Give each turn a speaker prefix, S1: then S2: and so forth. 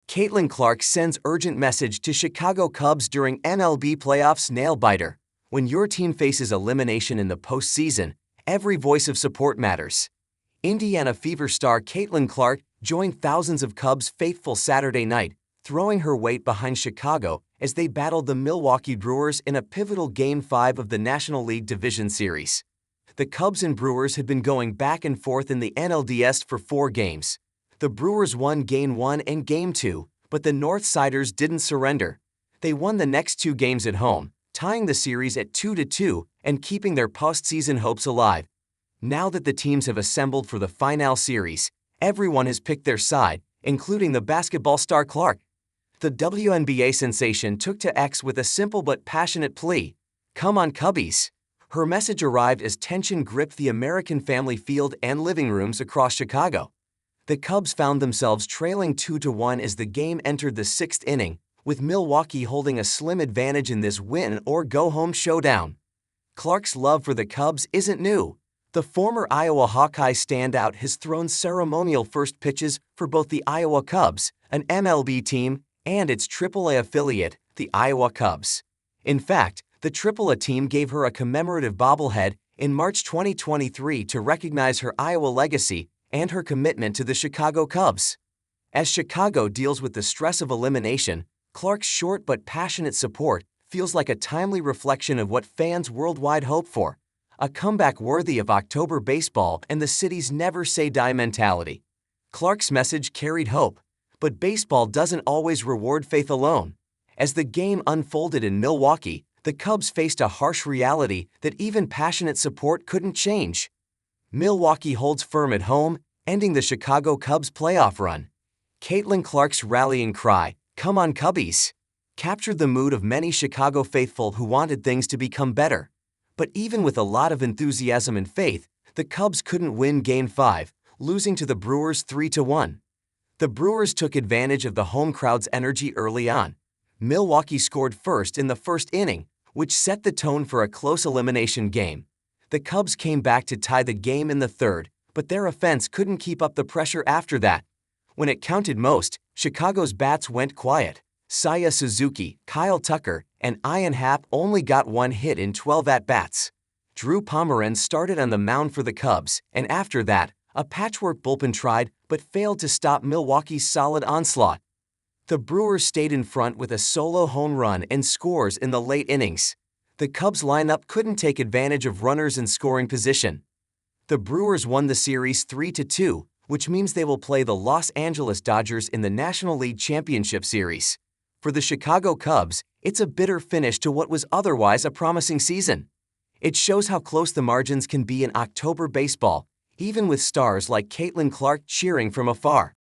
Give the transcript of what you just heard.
S1: Caitlin Clark sends urgent message to Chicago Cubs during MLB playoffs nail-biter. When your team faces elimination in the postseason, every voice of support matters. Indiana Fever star Caitlin Clark joined thousands of Cubs faithful Saturday night, throwing her weight behind Chicago as they battled the Milwaukee Brewers in a pivotal Game 5 of the National League Division Series. The Cubs and Brewers had been going back and forth in the NLDS for 4 games. The Brewers won Game 1 and Game 2, but the Northsiders didn't surrender. They won the next 2 games at home, tying the series at 2-2 and keeping their postseason hopes alive. Now that the teams have assembled for the final series, everyone has picked their side, including the basketball star Clark. The WNBA sensation took to X with a simple but passionate plea: "Come on, Cubbies." Her message arrived as tension gripped the American Family Field and living rooms across Chicago. The Cubs found themselves trailing 2-1 as the game entered the 6th inning, with Milwaukee holding a slim advantage in this win-or-go-home showdown. Clark's love for the Cubs isn't new. The former Iowa Hawkeye standout has thrown ceremonial first pitches for both the Iowa Cubs, an MLB team, and its AAA affiliate, the Iowa Cubs. In fact, the AAA team gave her a commemorative bobblehead in March 2023 to recognize her Iowa legacy and her commitment to the Chicago Cubs. As Chicago deals with the stress of elimination, Clark's short but passionate support feels like a timely reflection of what fans worldwide hope for: a comeback worthy of October baseball and the city's never-say-die mentality. Clark's message carried hope, but baseball doesn't always reward faith alone. As the game unfolded in Milwaukee, the Cubs faced a harsh reality that even passionate support couldn't change. Milwaukee holds firm at home, ending the Chicago Cubs' playoff run. Caitlin Clark's rallying cry, "Come on, Cubbies," captured the mood of many Chicago faithful who wanted things to become better. But even with a lot of enthusiasm and faith, the Cubs couldn't win Game 5, losing to the Brewers 3-1. The Brewers took advantage of the home crowd's energy early on. Milwaukee scored first in the first inning, which set the tone for a close elimination game. The Cubs came back to tie the game in the 3rd, but their offense couldn't keep up the pressure after that. When it counted most, Chicago's bats went quiet. Saya Suzuki, Kyle Tucker, and Ian Happ only got 1 hit in 12 at-bats. Drew Pomeranz started on the mound for the Cubs, and after that, a patchwork bullpen tried but failed to stop Milwaukee's solid onslaught. The Brewers stayed in front with a solo home run and scores in the late innings. The Cubs lineup couldn't take advantage of runners in scoring position. The Brewers won the series 3-2, which means they will play the Los Angeles Dodgers in the National League Championship Series. For the Chicago Cubs, it's a bitter finish to what was otherwise a promising season. It shows how close the margins can be in October baseball, even with stars like Caitlin Clark cheering from afar.